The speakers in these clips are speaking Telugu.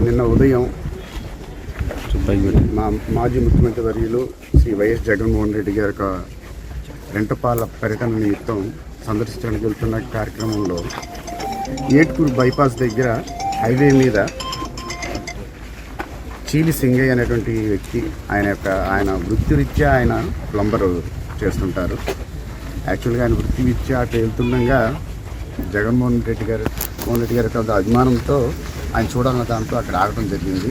నిన్న ఉదయం మాజీ ముఖ్యమంత్రి వర్యులు శ్రీ వైఎస్ జగన్మోహన్ రెడ్డి గారి యొక్క రెంటపాల పర్యటన నిమిత్తం సందర్శించడానికి వెళ్తున్న కార్యక్రమంలో ఏట్కూరు బైపాస్ దగ్గర హైవే మీద చీలి సింగయ్య అనేటువంటి వ్యక్తి ఆయన వృత్తిరీత్యా ఆయన ప్లంబర్ చేస్తుంటారు. యాక్చువల్గా ఆయన వృత్తిరీత్యా అటు వెళ్తుండగా జగన్మోహన్ రెడ్డి గారి అభిమానంతో ఆయన చూడాలన్న దాంతో అక్కడ ఆగడం జరిగింది.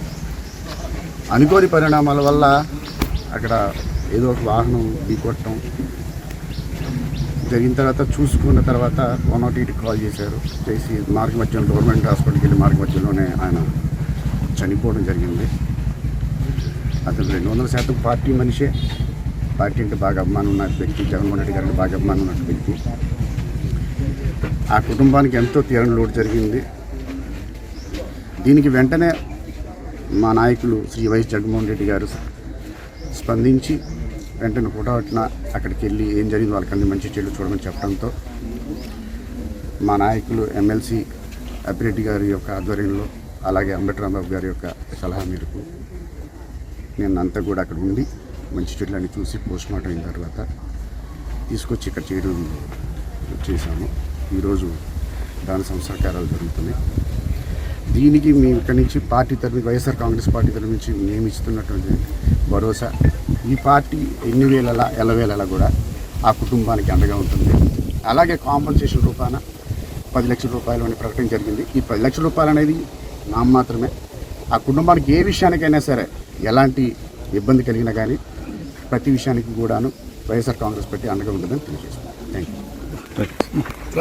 అనుకోని పరిణామాల వల్ల అక్కడ ఏదో ఒక వాహనం ఢీకొట్టడం జరిగిన తర్వాత చూసుకున్న తర్వాత 108కి కాల్ చేసి మార్గ మధ్యలో గవర్నమెంట్ హాస్పిటల్కి వెళ్ళి మార్గ మధ్యలోనే ఆయన చనిపోవడం జరిగింది. అతను 200% పార్టీ మనిషే. పార్టీ అంటే బాగా అభిమానం ఉన్న వ్యక్తి, జగన్మోహన్ రెడ్డి గారికి బాగా అభిమానం ఉన్న వ్యక్తి. ఆ కుటుంబానికి ఎంతో తీరని లోటు జరిగింది. దీనికి వెంటనే మా నాయకులు శ్రీ వైఎస్ జగన్మోహన్ రెడ్డి గారు స్పందించి వెంటనే ఫోటోట్న అక్కడికి వెళ్ళి ఏం జరిగింది వాళ్ళకన్నీ మంచి చెడు చూడమని చెప్పడంతో మా నాయకులు ఎమ్మెల్సీ అప్పిరెడ్డి గారి యొక్క ఆధ్వర్యంలో అలాగే అంబటి రాంబాబు గారి యొక్క సలహా మేరకు నేనంతా కూడా అక్కడ ఉండి మంచి చెట్లన్నీ చూసి పోస్ట్ మార్టం అయిన తర్వాత తీసుకొచ్చి ఇక్కడ చేయడం చేశాము. ఈరోజు దాని సంస్కారాలు జరుగుతున్నాయి. దీనికి మేము ఇక్కడి నుంచి పార్టీ తరఫు వైఎస్ఆర్ కాంగ్రెస్ పార్టీ తరఫు నుంచి మేము ఇస్తున్నటువంటి భరోసా, ఈ పార్టీ ఎల్లవేళలా కూడా ఆ కుటుంబానికి అండగా ఉంటుంది. అలాగే కాంపన్సేషన్ రూపాన 10 లక్షల రూపాయలు అని ప్రకటన జరిగింది. ఈ 10 లక్షల రూపాయలు అనేది మాత్రమే. ఆ కుటుంబానికి ఏ విషయానికైనా సరే ఎలాంటి ఇబ్బంది కలిగినా కానీ ప్రతి విషయానికి కూడాను వైఎస్ఆర్ కాంగ్రెస్ పార్టీ అండగా ఉంటుందని తెలియజేస్తున్నాను. Thank you.